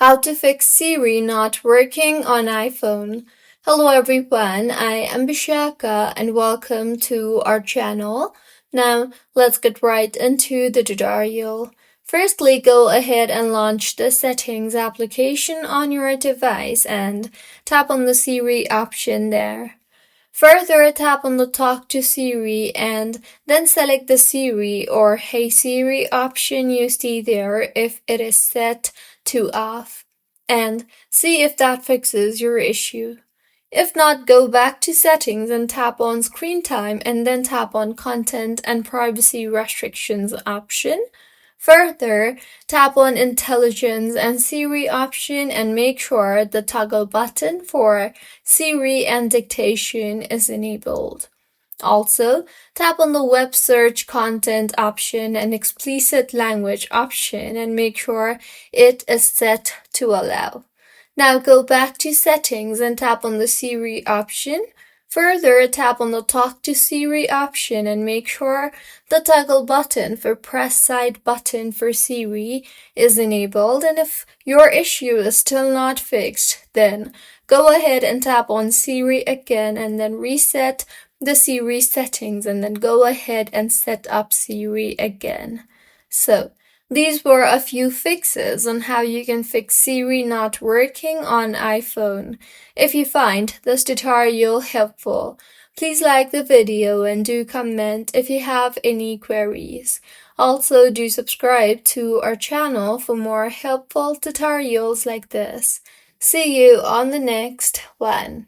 How to fix Siri not working on iPhone. Hello everyone, I am Bishaka and welcome to our channel. Now let's get right into the tutorial. Firstly, go ahead and launch the settings application on your device and tap on the Siri option there. Further, tap on the Talk to Siri and then select the Siri or Hey Siri option you see there if it is set to off, and see if that fixes your issue. If not, go back to Settings and tap on Screen Time and then tap on Content and Privacy Restrictions option. Further, tap on Intelligence and Siri option and make sure the toggle button for Siri and dictation is enabled. Also, tap on the Web Search Content option and Explicit Language option and make sure it is set to allow. Now go back to Settings and tap on the Siri option. Further, tap on the Talk to Siri option and make sure the toggle button for Press Side button for Siri is enabled. And if your issue is still not fixed, then go ahead and tap on Siri again and then reset the Siri settings and then go ahead and set up Siri again. So, these were a few fixes on how you can fix Siri not working on iPhone. If you find this tutorial helpful, please like the video and do comment if you have any queries. Also, do subscribe to our channel for more helpful tutorials like this. See you on the next one.